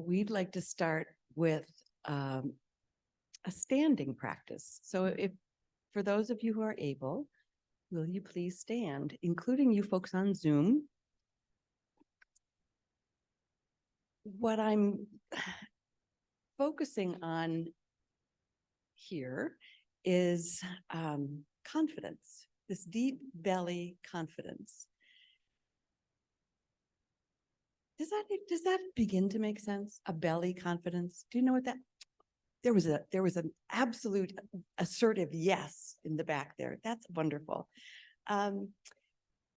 we'd like to start with a standing practice. So if for those of you who are able, will you please stand, including you folks on Zoom? What I'm focusing on here is confidence, this deep belly confidence. Does that begin to make sense? A belly confidence? Do you know what that? There was an absolute assertive yes in the back there. That's wonderful.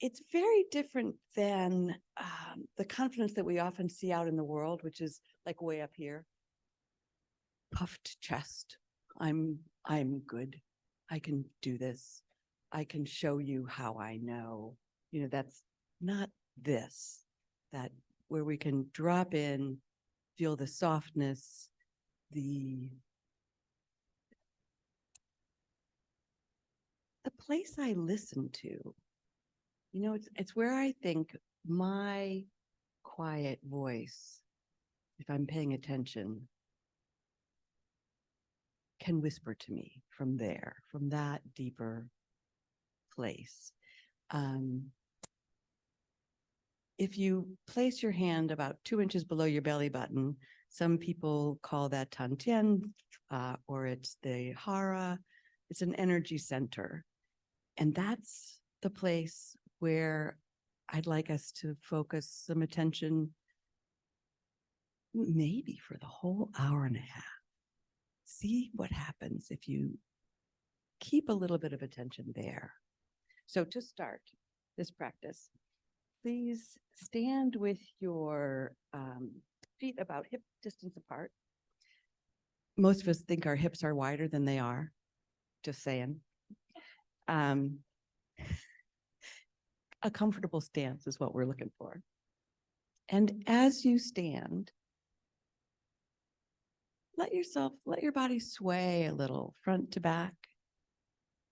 It's very different than the confidence that we often see out in the world, which is like way up here. Puffed chest. I'm good. I can do this. I can show you how I know. You know, that's not this. That where we can drop in, feel the softness, the place I listen to. You know, it's where I think my quiet voice, if I'm paying attention, can whisper to me from there, from that deeper place. If you place your hand about 2 inches below your belly button, some people call that Tantian, or it's the Hara. It's an energy center. And that's the place where I'd like us to focus some attention, maybe for the whole hour and a half. See what happens if you keep a little bit of attention there. So to start this practice, please stand with your feet about hip distance apart. Most of us think our hips are wider than they are, just saying. A comfortable stance is what we're looking for. And as you stand, let your body sway a little, front to back,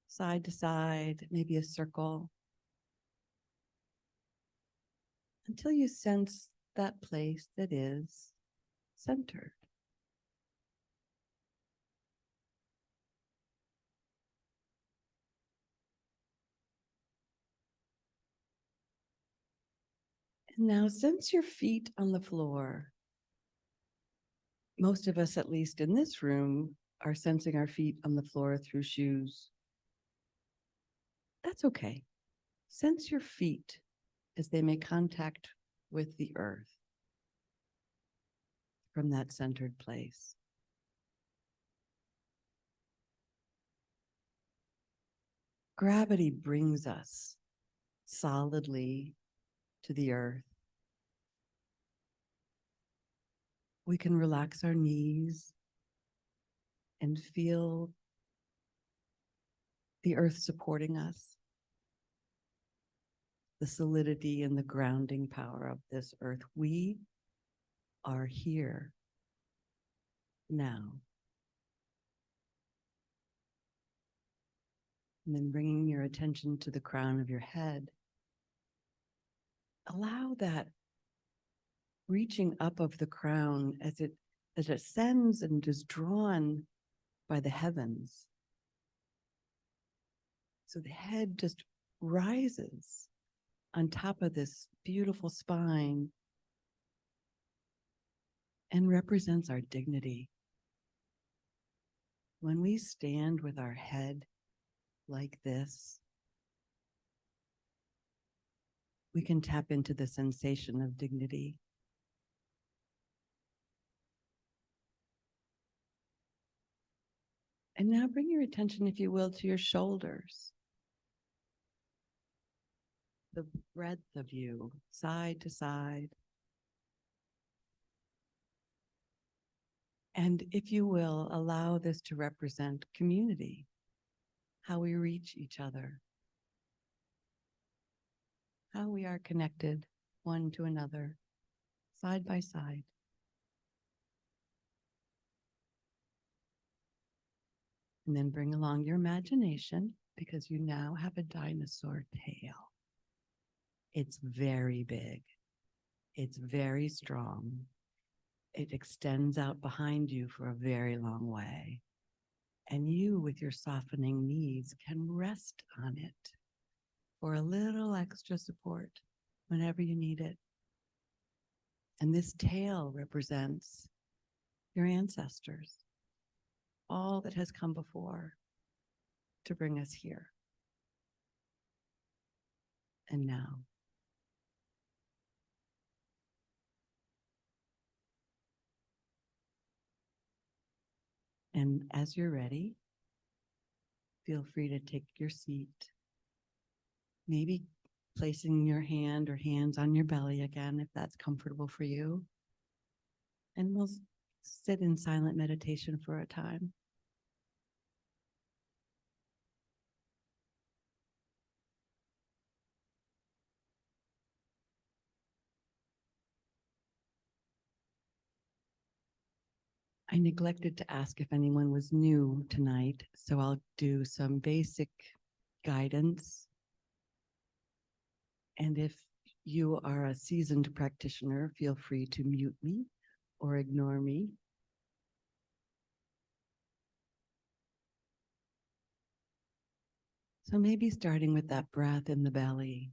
side to side, maybe a circle, until you sense that place that is centered. And now sense your feet on the floor. Most of us, at least in this room, are sensing our feet on the floor through shoes. That's okay. Sense your feet as they make contact with the earth from that centered place. Gravity brings us solidly to the earth. We can relax our knees and feel the earth supporting us, the solidity and the grounding power of this earth. We are here now. And then bringing your attention to the crown of your head, allow that reaching up of the crown as it ascends and is drawn by the heavens. So the head just rises on top of this beautiful spine and represents our dignity. When we stand with our head like this, we can tap into the sensation of dignity. And now bring your attention, if you will, to your shoulders. The breadth of you, side to side. And if you will, allow this to represent community, how we reach each other, how we are connected one to another, side by side. And then bring along your imagination, because you now have a dinosaur tail. It's very big. It's very strong. it extends out behind you for a very long way. And you, with your softening knees, can rest on it for a little extra support whenever you need it. And this tail represents your ancestors, all that has come before to bring us here. And now. And as you're ready, feel free to take your seat. Maybe placing your hand or hands on your belly again, if that's comfortable for you. And we'll sit in silent meditation for a time. I neglected to ask if anyone was new tonight, so I'll do some basic guidance. And if you are a seasoned practitioner, feel free to mute me or ignore me. So maybe starting with that breath in the belly,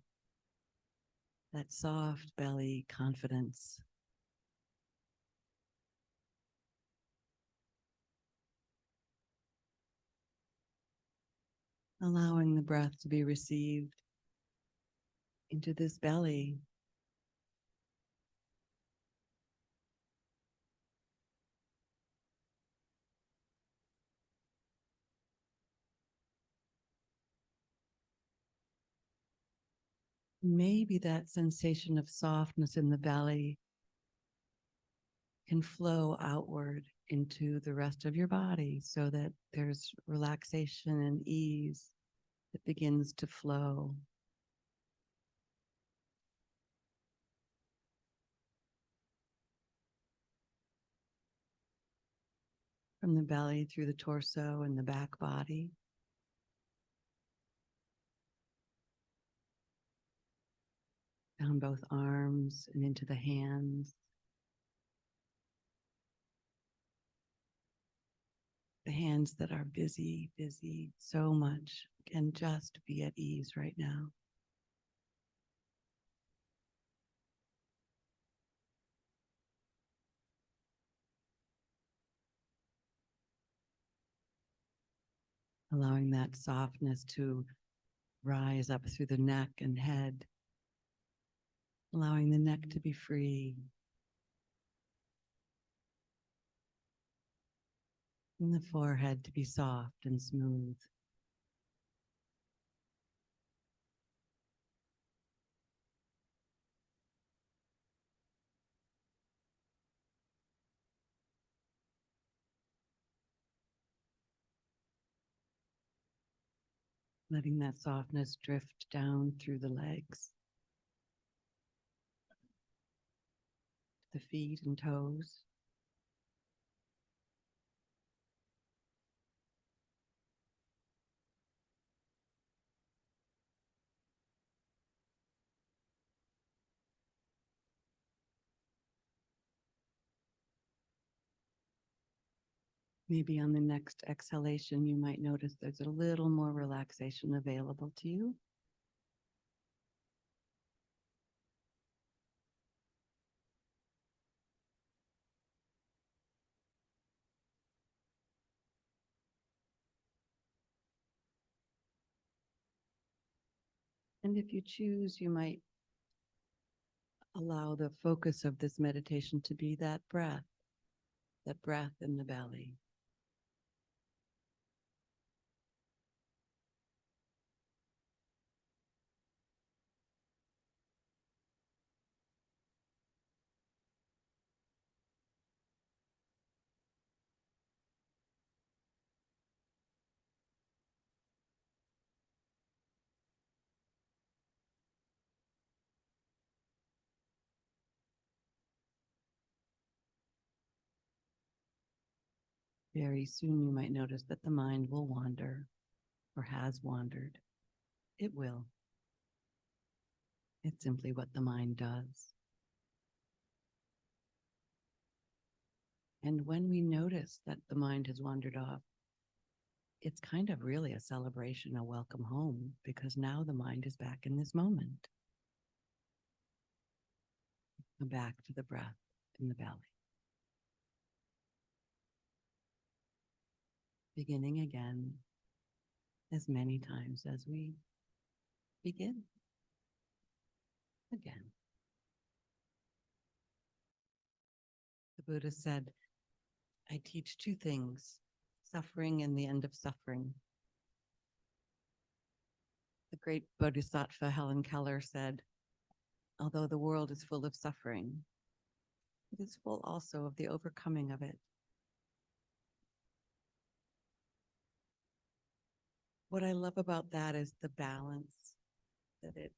that soft belly confidence. Allowing the breath to be received into this belly. Maybe that sensation of softness in the belly can flow outward into the rest of your body so that there's relaxation and ease that begins to flow. From the belly through the torso and the back body. Down both arms and into the hands. The hands that are busy so much can just be at ease right now. Allowing that softness to rise up through the neck and head. Allowing the neck to be free. And the forehead to be soft and smooth. Letting that softness drift down through the legs, the feet and toes. Maybe on the next exhalation, you might notice there's a little more relaxation available to you. And if you choose, you might allow the focus of this meditation to be that breath in the belly. Very soon you might notice that the mind will wander or has wandered. It will. It's simply what the mind does. And when we notice that the mind has wandered off, it's kind of really a celebration, a welcome home, because now the mind is back in this moment. And back to the breath in the belly. Beginning again as many times as we begin again. The Buddha said, I teach two things, suffering and the end of suffering. The great Bodhisattva Helen Keller said, although the world is full of suffering, it is full also of the overcoming of it. What I love about that is the balance that it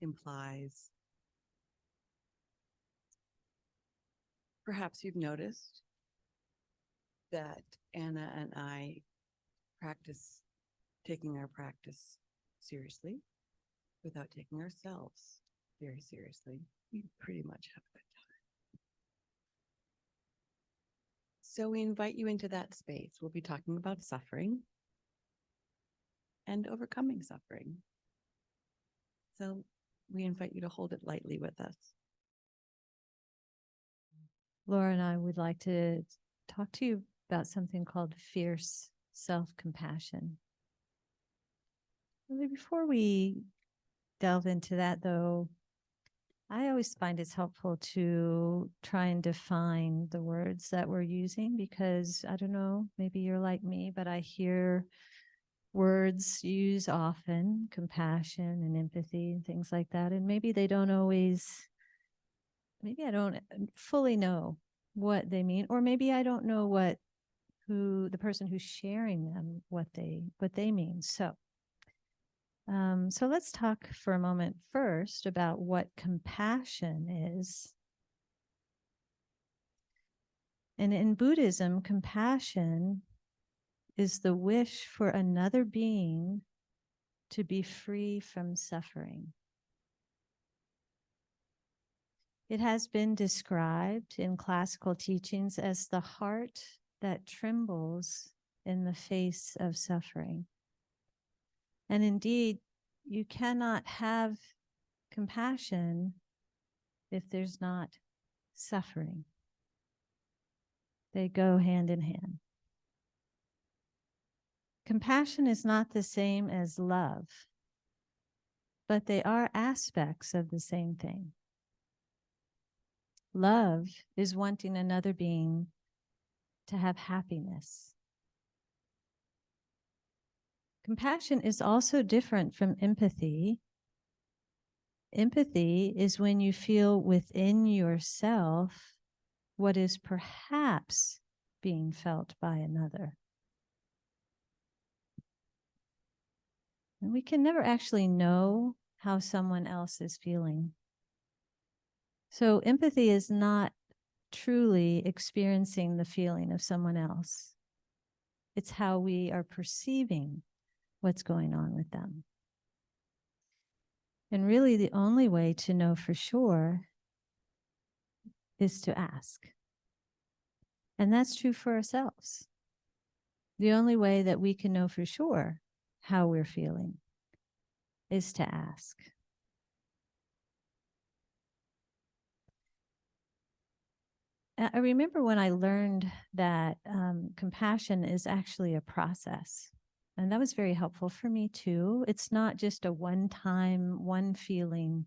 implies. Perhaps you've noticed that Anna and I practice taking our practice seriously without taking ourselves very seriously. We pretty much have a good time. So we invite you into that space. We'll be talking about suffering and overcoming suffering. So we invite you to hold it lightly with us. Laura and I would like to talk to you about something called fierce self-compassion. Before we delve into that, though, I always find it's helpful to try and define the words that we're using, because I don't know, maybe you're like me, but I hear words used often, compassion and empathy and things like that, and maybe they don't always, maybe I don't fully know what they mean, or maybe I don't know who the person who's sharing them, what they mean. So let's talk for a moment first about what compassion is. And in Buddhism, compassion is the wish for another being to be free from suffering. It has been described in classical teachings as the heart that trembles in the face of suffering. And indeed, you cannot have compassion if there's not suffering. They go hand in hand. Compassion is not the same as love, but they are aspects of the same thing. Love is wanting another being to have happiness. Compassion is also different from empathy. Empathy is when you feel within yourself what is perhaps being felt by another. And we can never actually know how someone else is feeling. So empathy is not truly experiencing the feeling of someone else. It's how we are perceiving what's going on with them. And really the only way to know for sure is to ask. And that's true for ourselves. The only way that we can know for sure how we're feeling is to ask. I remember when I learned that compassion is actually a process. And that was very helpful for me too. It's not just a one-time, one feeling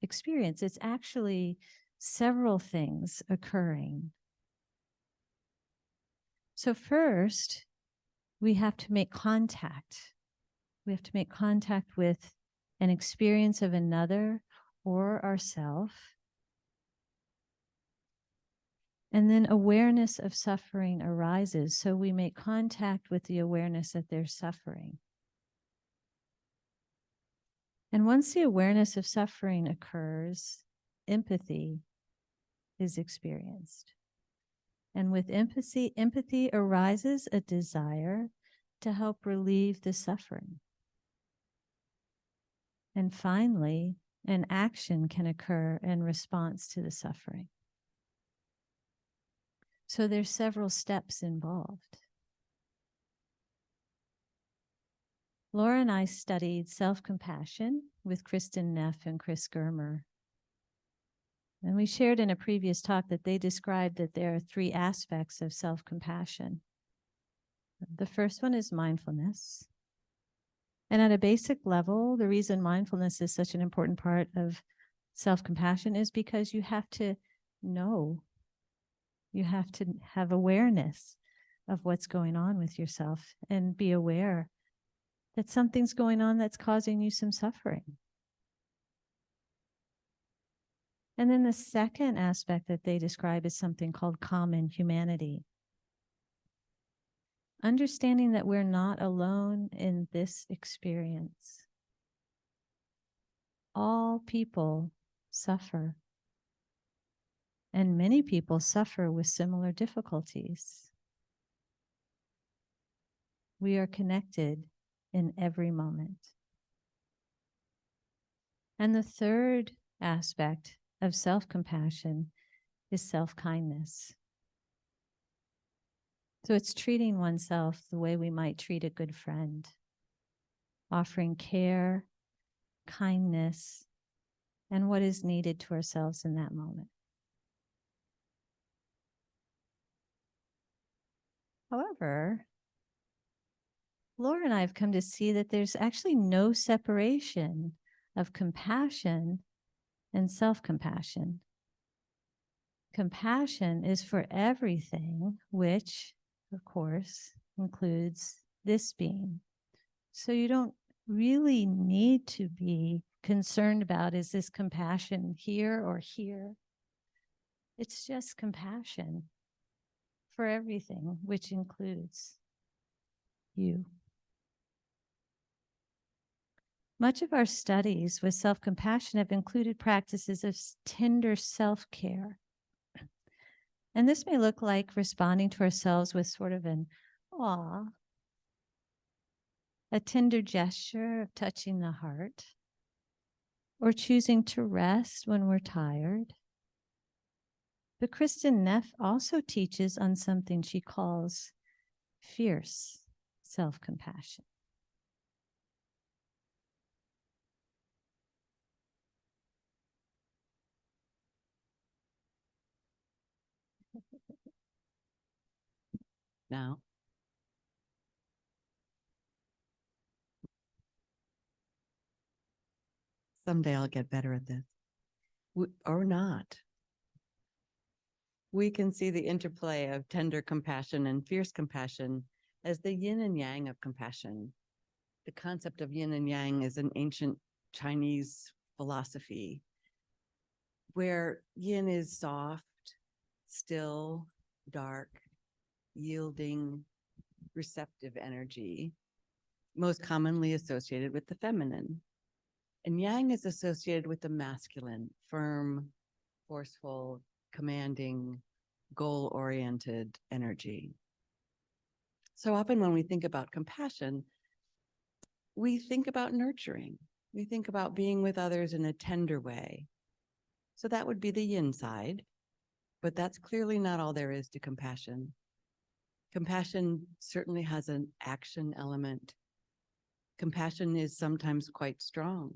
experience. It's actually several things occurring. So first, we have to make contact. We have to make contact with an experience of another or ourself. And then awareness of suffering arises. So we make contact with the awareness that there's suffering. And once the awareness of suffering occurs, empathy is experienced. And with empathy arises a desire to help relieve the suffering. And finally, an action can occur in response to the suffering. So there's several steps involved. Laura and I studied self-compassion with Kristen Neff and Chris Germer. And we shared in a previous talk that they described that there are 3 aspects of self-compassion. The first one is mindfulness. And at a basic level, the reason mindfulness is such an important part of self-compassion is because you have to know, you have to have awareness of what's going on with yourself and be aware that something's going on that's causing you some suffering. And then the second aspect that they describe is something called common humanity. Understanding that we're not alone in this experience. All people suffer. And many people suffer with similar difficulties. We are connected in every moment. And the third aspect of self-compassion is self-kindness. So it's treating oneself the way we might treat a good friend, offering care, kindness, and what is needed to ourselves in that moment. However, Laura and I have come to see that there's actually no separation of compassion and self-compassion. Compassion is for everything, which, of course, includes this being. So you don't really need to be concerned about, is this compassion here or here? It's just compassion for everything, which includes you. Much of our studies with self-compassion have included practices of tender self-care. And this may look like responding to ourselves with sort of an awe, a tender gesture of touching the heart, or choosing to rest when we're tired. But Kristen Neff also teaches on something she calls fierce self-compassion. Now, someday I'll get better at this. Or not. We can see the interplay of tender compassion and fierce compassion as the yin and yang of compassion. The concept of yin and yang is an ancient Chinese philosophy where yin is soft, still, dark, yielding, receptive energy, most commonly associated with the feminine. And yang is associated with the masculine, firm, forceful, commanding, goal-oriented energy. So often when we think about compassion, we think about nurturing. We think about being with others in a tender way. So that would be the yin side, but that's clearly not all there is to compassion. Compassion certainly has an action element. Compassion is sometimes quite strong.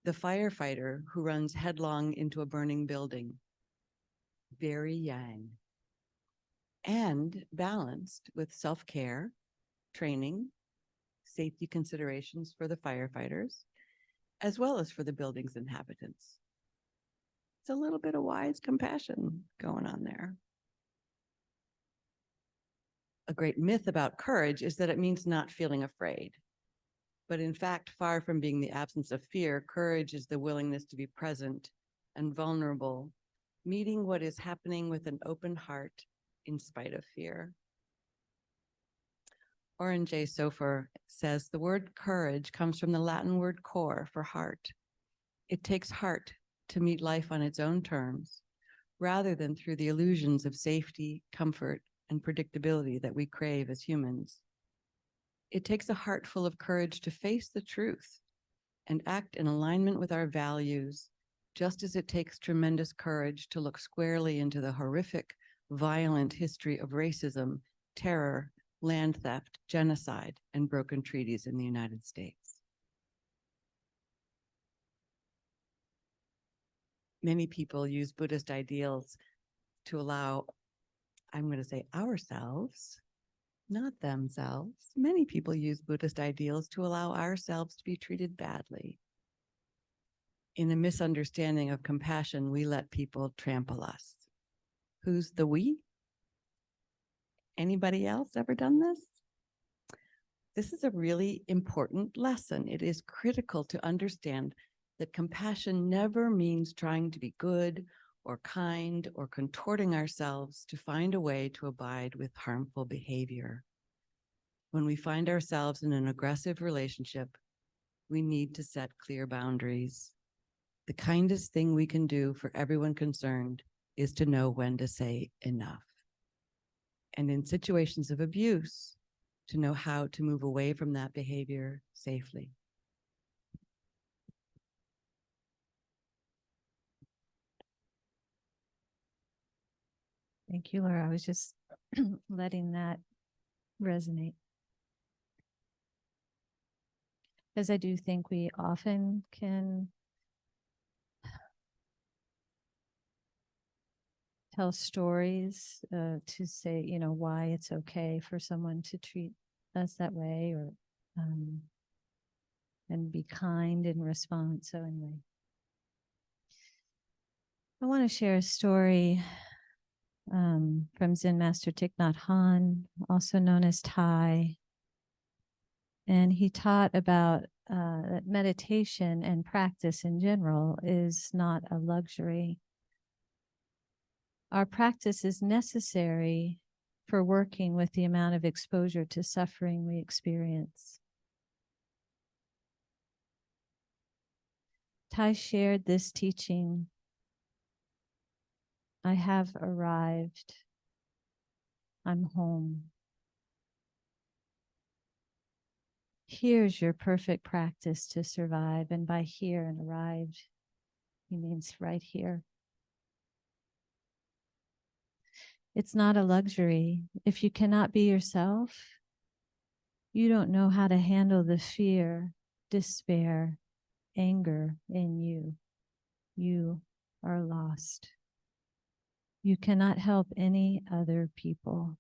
The firefighter who runs headlong into a burning building, very yang, and balanced with self-care, training, safety considerations for the firefighters, as well as for the building's inhabitants. It's a little bit of wise compassion going on there. A great myth about courage is that it means not feeling afraid. But in fact, far from being the absence of fear, courage is the willingness to be present and vulnerable, meeting what is happening with an open heart in spite of fear. Oren J. Sofer says the word courage comes from the Latin word cor, for heart. It takes heart to meet life on its own terms, rather than through the illusions of safety, comfort, and predictability that we crave as humans. It takes a heart full of courage to face the truth and act in alignment with our values, just as it takes tremendous courage to look squarely into the horrific, violent history of racism, terror, land theft, genocide, and broken treaties in the United States. Many people use Buddhist ideals to allow, I'm going to say ourselves, not themselves. Many people use Buddhist ideals to allow ourselves to be treated badly. In a misunderstanding of compassion, we let people trample us. Who's the we? Anybody else ever done this? This is a really important lesson. It is critical to understand that compassion never means trying to be good or kind or contorting ourselves to find a way to abide with harmful behavior. When we find ourselves in an aggressive relationship, we need to set clear boundaries. The kindest thing we can do for everyone concerned is to know when to say enough. And in situations of abuse, to know how to move away from that behavior safely. Thank you, Laura. I was just letting that resonate. Because I do think we often can tell stories to say, you know, why it's okay for someone to treat us that way, or and be kind in response. So anyway, I want to share a story from Zen Master Thich Nhat Hanh, also known as Thai. And he taught about that meditation and practice in general is not a luxury. Our practice is necessary for working with the amount of exposure to suffering we experience. Thai shared this teaching. I have arrived. I'm home. Here's your perfect practice to survive. And by here and arrived, he means right here. It's not a luxury. If you cannot be yourself, you don't know how to handle the fear, despair, anger in you. You are lost. You cannot help any other people.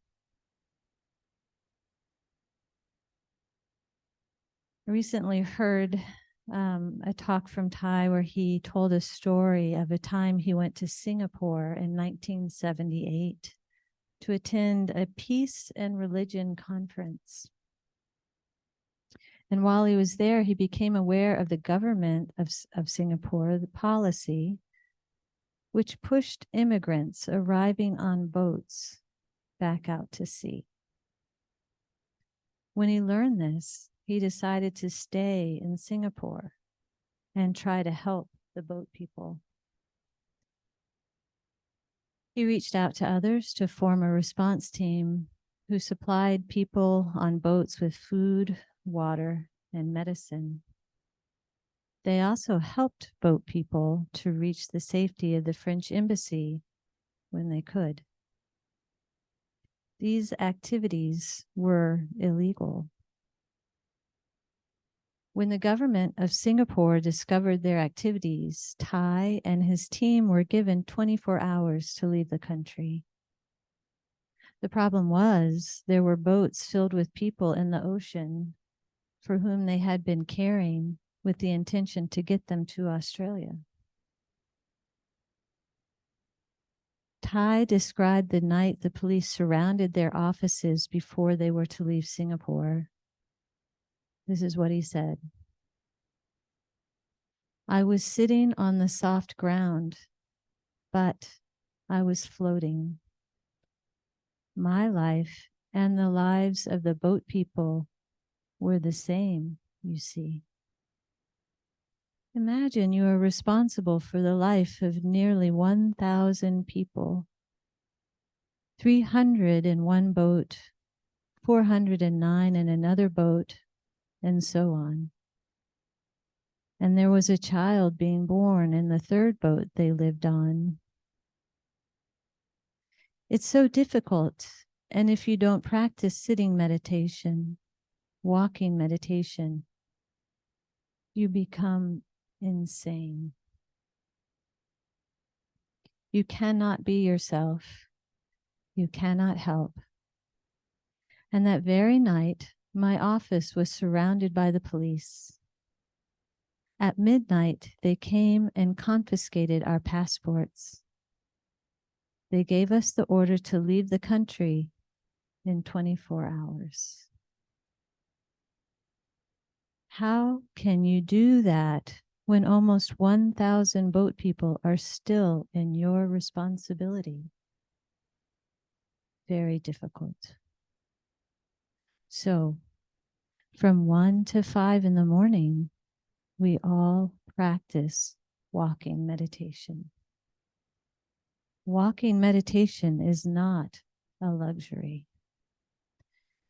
I recently heard a talk from Thai where he told a story of a time he went to Singapore in 1978 to attend a peace and religion conference. And while he was there, he became aware of the government of Singapore, the policy, which pushed immigrants arriving on boats back out to sea. When he learned this, he decided to stay in Singapore and try to help the boat people. He reached out to others to form a response team who supplied people on boats with food, water, and medicine. They also helped boat people to reach the safety of the French embassy when they could. These activities were illegal. When the government of Singapore discovered their activities, Thai and his team were given 24 hours to leave the country. The problem was there were boats filled with people in the ocean for whom they had been caring with the intention to get them to Australia. Thai described the night the police surrounded their offices before they were to leave Singapore. This is what he said. I was sitting on the soft ground, but I was floating. My life and the lives of the boat people were the same, you see. Imagine you are responsible for the life of nearly 1,000 people, 300 in one boat, 409 in another boat, and so on. And there was a child being born in the third boat they lived on. It's so difficult. And if you don't practice sitting meditation, walking meditation, you become insane. You cannot be yourself. You cannot help. And that very night, my office was surrounded by the police. At midnight, they came and confiscated our passports. They gave us the order to leave the country in 24 hours. How can you do that when almost 1,000 boat people are still in your responsibility? Very difficult. So, from 1 to 5 in the morning, we all practice walking meditation. Walking meditation is not a luxury.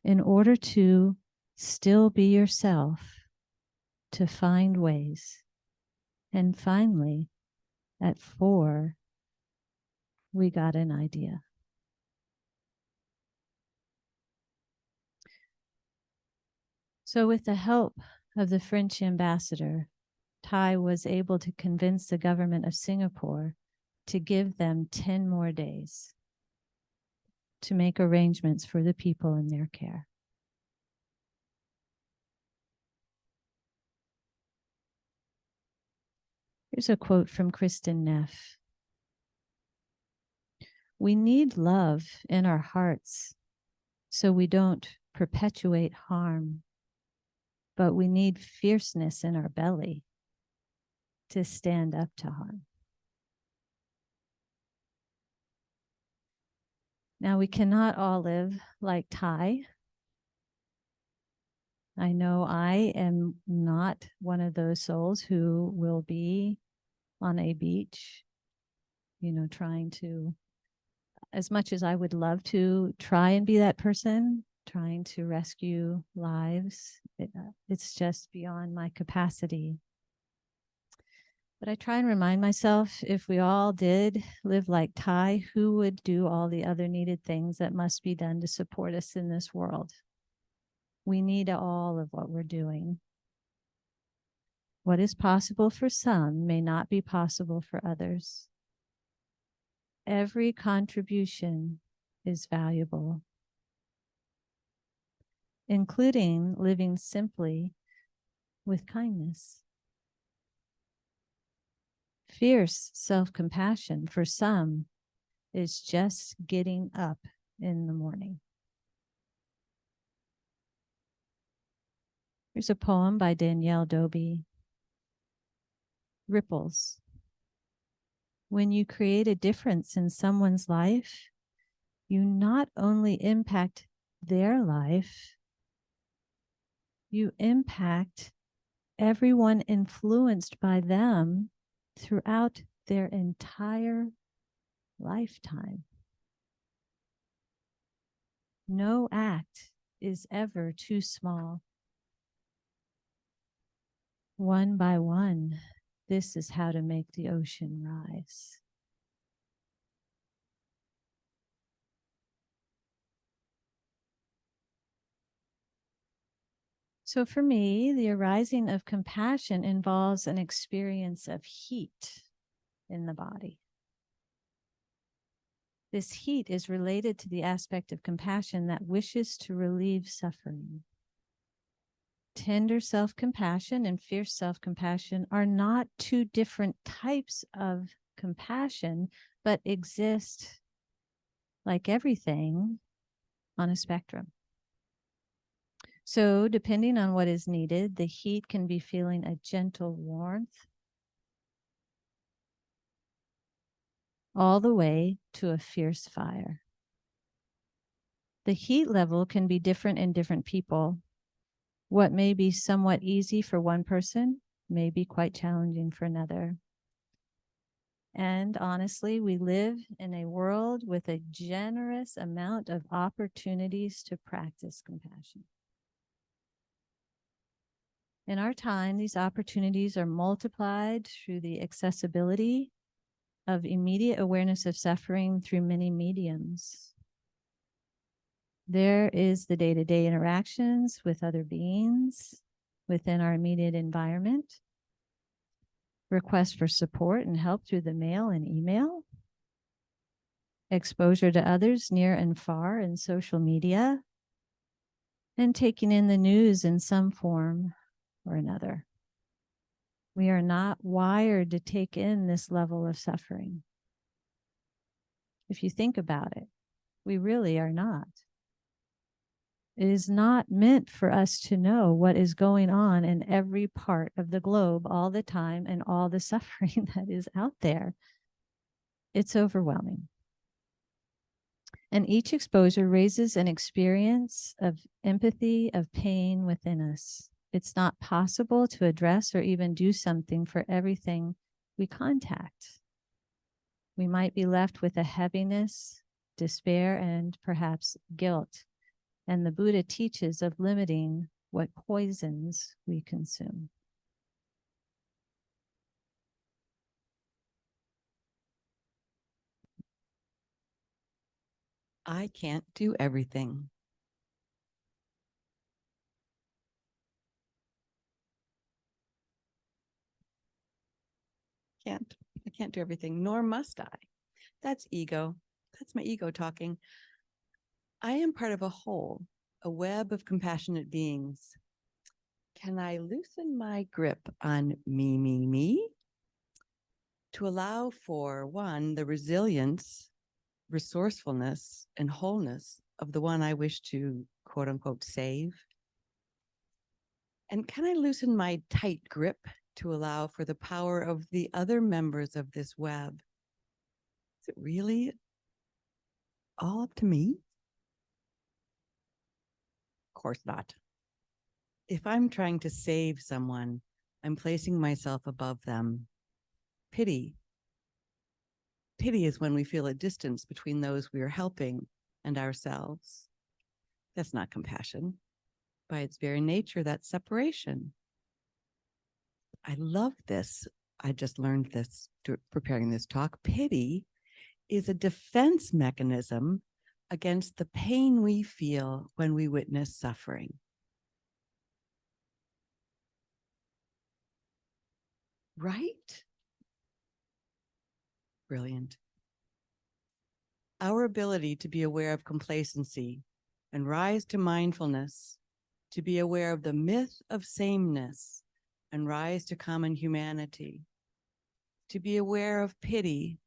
In order to still be yourself, to find ways. And finally, at 4, we got an idea. So with the help of the French ambassador, Thai was able to convince the government of Singapore to give them 10 more days to make arrangements for the people in their care. Here's a quote from Kristen Neff. We need love in our hearts so we don't perpetuate harm, but we need fierceness in our belly to stand up to harm. Now, we cannot all live like Thai. I know I am not one of those souls who will be on a beach, trying to, as much as I would love to try and be that person, trying to rescue lives, it's just beyond my capacity. But I try and remind myself, if we all did live like Thai, who would do all the other needed things that must be done to support us in this world? We need all of what we're doing. What is possible for some may not be possible for others. Every contribution is valuable, including living simply with kindness. Fierce self-compassion for some is just getting up in the morning. Here's a poem by Danielle Dobie. Ripples. When you create a difference in someone's life, you not only impact their life, you impact everyone influenced by them throughout their entire lifetime. No act is ever too small. One by one, this is how to make the ocean rise. So for me, the arising of compassion involves an experience of heat in the body. This heat is related to the aspect of compassion that wishes to relieve suffering. Tender self-compassion and fierce self-compassion are not two different types of compassion, but exist, like everything, on a spectrum. So depending on what is needed, the heat can be feeling a gentle warmth all the way to a fierce fire. The heat level can be different in different people. What may be somewhat easy for one person may be quite challenging for another. And honestly, we live in a world with a generous amount of opportunities to practice compassion. In our time, these opportunities are multiplied through the accessibility of immediate awareness of suffering through many mediums. There is the day-to-day interactions with other beings within our immediate environment, requests for support and help through the mail and email, exposure to others near and far in social media, and taking in the news in some form or another. We are not wired to take in this level of suffering. If you think about it, we really are not. It is not meant for us to know what is going on in every part of the globe all the time and all the suffering that is out there. It's overwhelming. And each exposure raises an experience of empathy, of pain within us. It's not possible to address or even do something for everything we contact. We might be left with a heaviness, despair, and perhaps guilt. And the Buddha teaches of limiting what poisons we consume. I can't do everything. I can't do everything, nor must I. That's ego. That's my ego talking. I am part of a whole, a web of compassionate beings. Can I loosen my grip on me, to allow for, one, the resilience, resourcefulness, and wholeness of the one I wish to, quote unquote, save? And can I loosen my tight grip to allow for the power of the other members of this web? Is it really all up to me? Of course not. If I'm trying to save someone, I'm placing myself above them. Pity is when we feel a distance between those we are helping and ourselves. That's not compassion. By its very nature, that's separation. I love this. I just learned this preparing this talk. Pity is a defense mechanism against the pain we feel when we witness suffering. Right? Brilliant. Our ability to be aware of complacency and rise to mindfulness, to be aware of the myth of sameness and rise to common humanity, to be aware of pity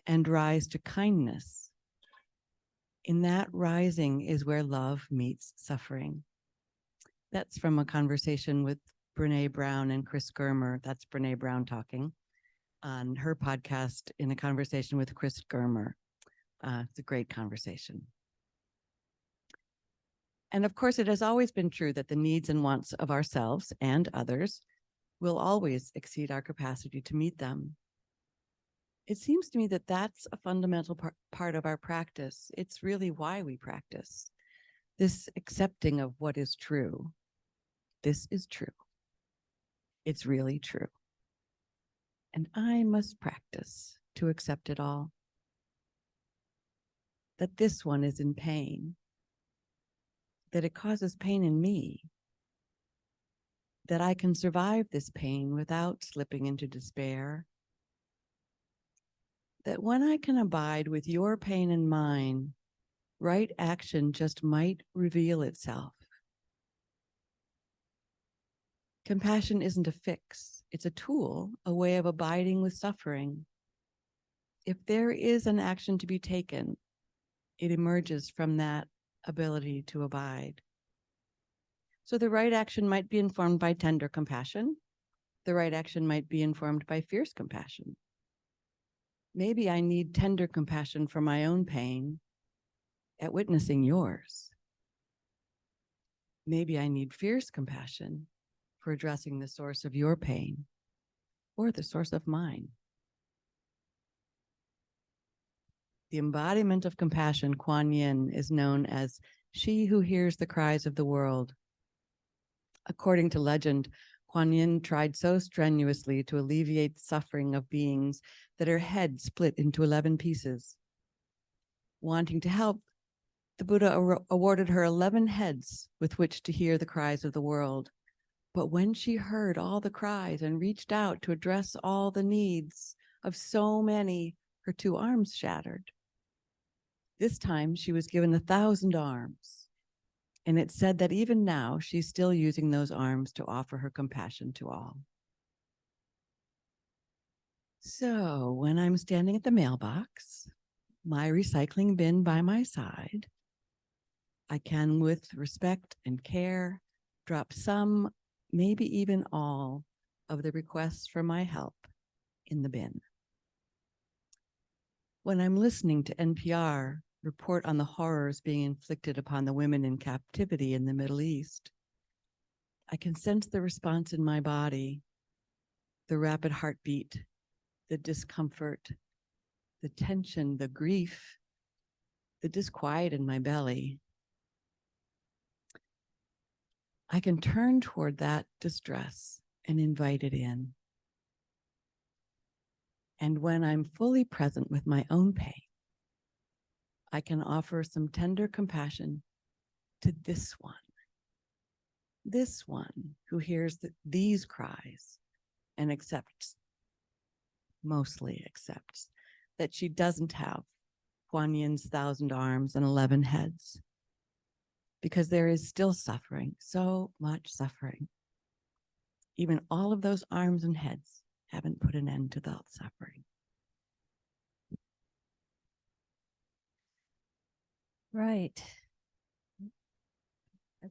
and rise to kindness. In that rising is where love meets suffering. That's from a conversation with Brene Brown and Chris Germer. That's Brene Brown talking on her podcast in a conversation with Chris Germer. It's a great conversation. And of course, it has always been true that the needs and wants of ourselves and others will always exceed our capacity to meet them. It seems to me that that's a fundamental part of our practice. It's really why we practice. This accepting of what is true. This is true. It's really true. And I must practice to accept it all. That this one is in pain. That it causes pain in me. That I can survive this pain without slipping into despair. That when I can abide with your pain and mine, right action just might reveal itself. Compassion isn't a fix. It's a tool, a way of abiding with suffering. If there is an action to be taken, it emerges from that ability to abide. So the right action might be informed by tender compassion. The right action might be informed by fierce compassion. Maybe I need tender compassion for my own pain at witnessing yours. Maybe I need fierce compassion for addressing the source of your pain or the source of mine. The embodiment of compassion, Kuan Yin, is known as she who hears the cries of the world. According to legend, Kuan Yin tried so strenuously to alleviate the suffering of beings that her head split into 11 pieces. Wanting to help, the Buddha awarded her 11 heads with which to hear the cries of the world. But when she heard all the cries and reached out to address all the needs of so many, her 2 arms shattered. This time she was given 1,000 arms. And it's said that even now she's still using those arms to offer her compassion to all. So when I'm standing at the mailbox, my recycling bin by my side, I can, with respect and care, drop some, maybe even all, of the requests for my help in the bin. When I'm listening to NPR report on the horrors being inflicted upon the women in captivity in the Middle East, I can sense the response in my body, the rapid heartbeat, the discomfort, the tension, the grief, the disquiet in my belly. I can turn toward that distress and invite it in. And when I'm fully present with my own pain, I can offer some tender compassion to this one who hears these cries and mostly accepts, that she doesn't have Kuan Yin's 1,000 arms and 11 heads, because there is still suffering, so much suffering. Even all of those arms and heads haven't put an end to the suffering. Right.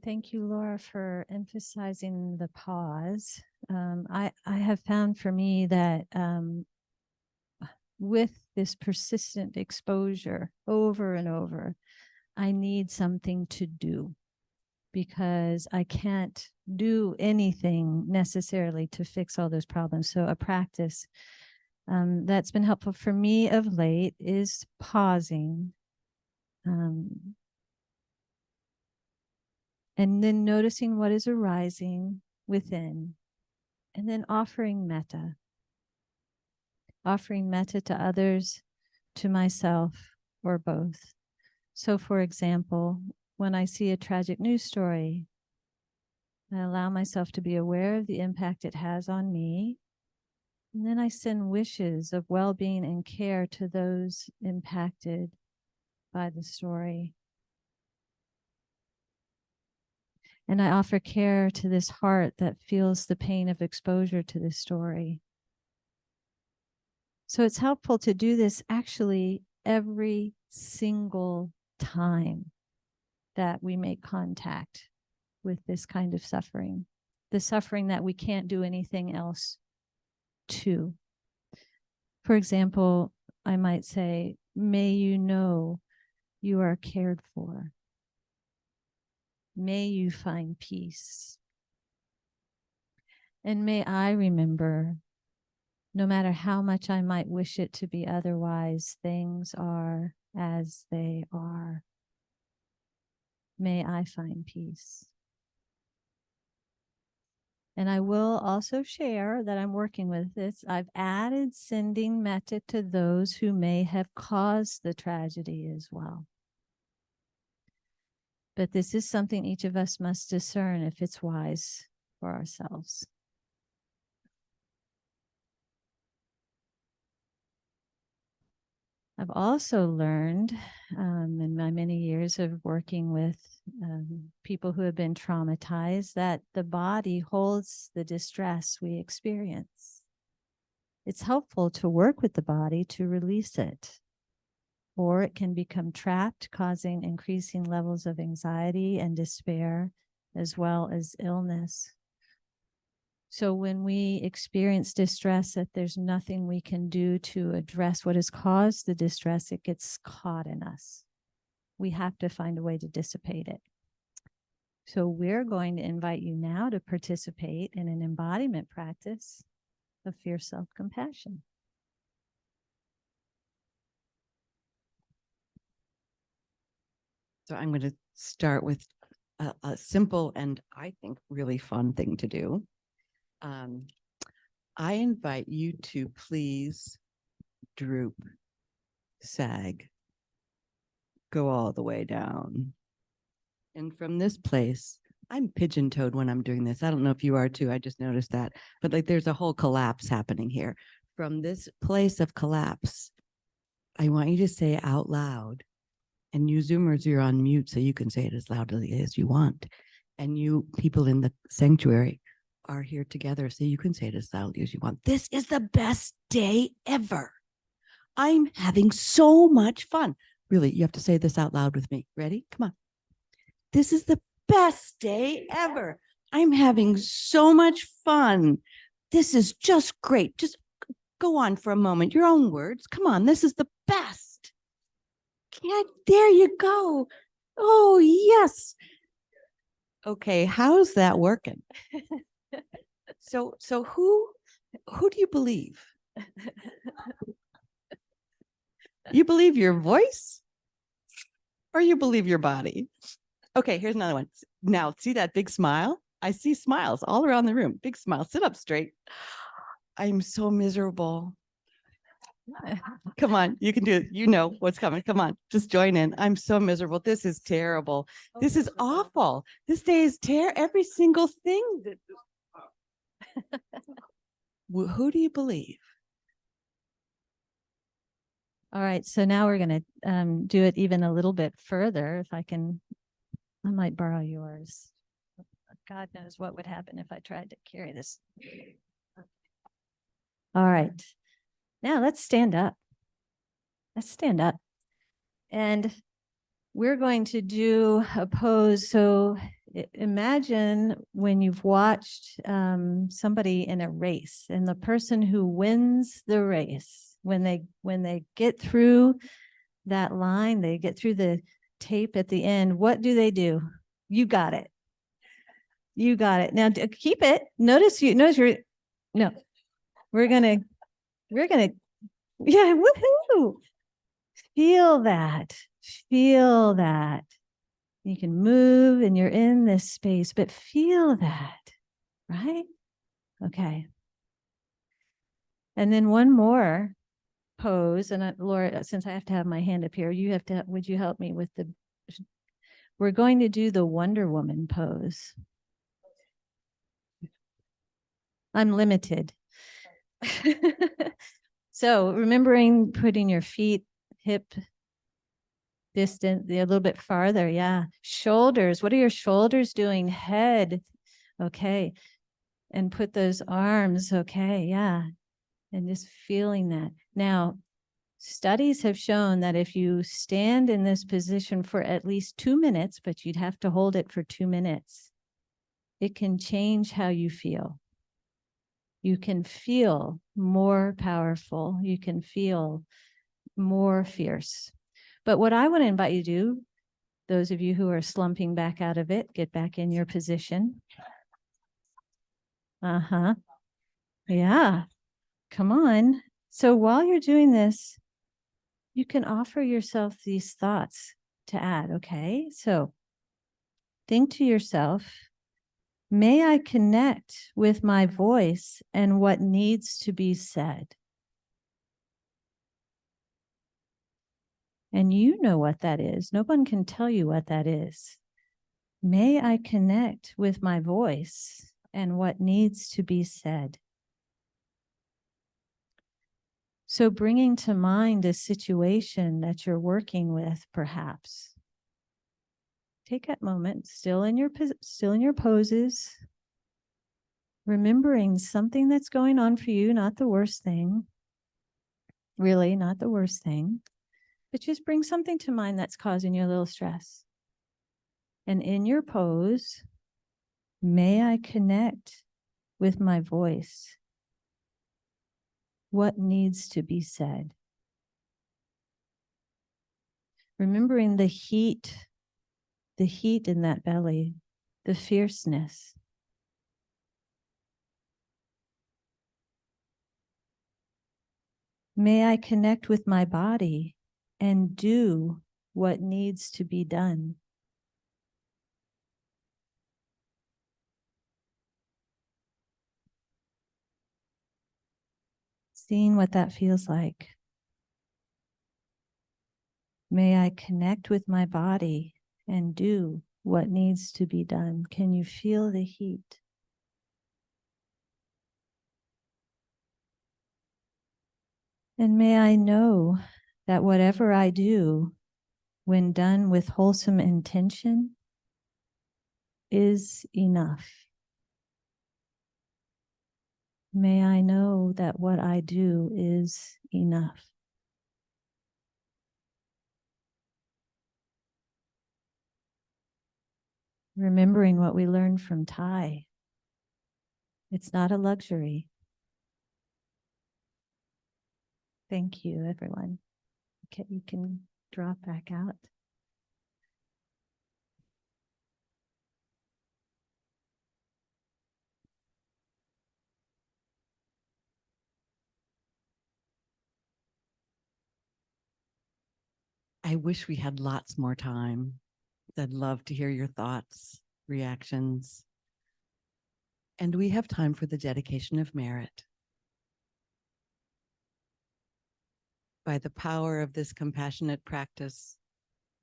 Thank you, Laura, for emphasizing the pause. I have found for me that with this persistent exposure over and over, I need something to do, because I can't do anything necessarily to fix all those problems. So a practice that's been helpful for me of late is pausing. And then noticing what is arising within, and then offering metta to others, to myself, or both. So for example, when I see a tragic news story, I allow myself to be aware of the impact it has on me. And then I send wishes of well-being and care to those impacted by the story. And I offer care to this heart that feels the pain of exposure to this story. So it's helpful to do this actually every single time that we make contact with this kind of suffering, the suffering that we can't do anything else to. For example, I might say, may you know you are cared for. May you find peace. And may I remember, no matter how much I might wish it to be otherwise, things are as they are. May I find peace. And I will also share that I'm working with this. I've added sending metta to those who may have caused the tragedy as well. But this is something each of us must discern if it's wise for ourselves. I've also learned in my many years of working with people who have been traumatized that the body holds the distress we experience. It's helpful to work with the body to release it, or it can become trapped, causing increasing levels of anxiety and despair, as well as illness. So when we experience distress, that there's nothing we can do to address what has caused the distress, it gets caught in us. We have to find a way to dissipate it. So we're going to invite you now to participate in an embodiment practice of fierce self-compassion. So I'm going to start with a simple and I think really fun thing to do. I invite you to please droop, sag, go all the way down. And from this place, I'm pigeon-toed when I'm doing this. I don't know if you are too. I just noticed that. But like there's a whole collapse happening here. From this place of collapse, I want you to say it out loud. And you Zoomers, you're on mute, so you can say it as loudly as you want. And you people in the sanctuary are here together, so you can say it as loudly as you want. This is the best day ever. I'm having so much fun. Really, you have to say this out loud with me. Ready? Come on. This is the best day ever. I'm having so much fun. This is just great. Just go on for a moment. Your own words. Come on. This is the best. There you go. Oh, yes. Okay. How's that working? So who do you believe? You believe your voice or you believe your body? Okay, here's another one. Now, see that big smile? I see smiles all around the room. Big smile. Sit up straight. I'm so miserable. Come on, you can do it. You know what's coming. Come on, just join in. I'm so miserable. This is terrible. This is awful. This day is every single thing. Who do you believe? All right, so now we're going to do it even a little bit further. If I can, I might borrow yours. God knows what would happen if I tried to carry this. All right, now let's stand up. Let's stand up. And we're going to do a pose. So imagine when you've watched somebody in a race, and the person who wins the race, when they get through that line, they get through the tape at the end, what do they do? You got it. You got it. Now keep it. Notice your, no, we're gonna, yeah, woohoo. Feel that. Feel that. You can move and you're in this space, but feel that, right? Okay. And then one more pose. And Laura, since I have to have my hand up here, would you help me with we're going to do the Wonder Woman pose. I'm limited. So remembering putting your feet hip distance, a little bit farther. Yeah. Shoulders. What are your shoulders doing? Head. Okay. And put those arms. Okay. Yeah. And just feeling that. Now, studies have shown that if you stand in this position for at least 2 minutes, but you'd have to hold it for 2 minutes, it can change how you feel. You can feel more powerful. You can feel more fierce. But what I want to invite you to do, those of you who are slumping back out of it, get back in your position. Yeah. Come on. So while you're doing this, you can offer yourself these thoughts to add, okay? So think to yourself, may I connect with my voice and what needs to be said? And you know what that is. No one can tell you what that is. May I connect with my voice and what needs to be said? So bringing to mind a situation that you're working with, perhaps. Take that moment, still in your poses, remembering something that's going on for you, not the worst thing, really not the worst thing, but just bring something to mind that's causing you a little stress. And in your pose, may I connect with my voice? What needs to be said? Remembering the heat in that belly, the fierceness. May I connect with my body and do what needs to be done. seeing what that feels like. May I connect with my body and do what needs to be done. Can you feel the heat? And may I know that whatever I do, when done with wholesome intention, is enough. May I know that what I do is enough. Remembering what we learned from Thai. It's not a luxury. Thank you, everyone. Okay, you can drop back out. I wish we had lots more time. I'd love to hear your thoughts, reactions. And we have time for the dedication of merit. By the power of this compassionate practice,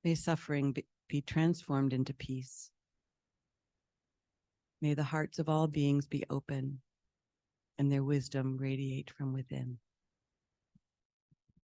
may suffering be transformed into peace. May the hearts of all beings be open and their wisdom radiate from within.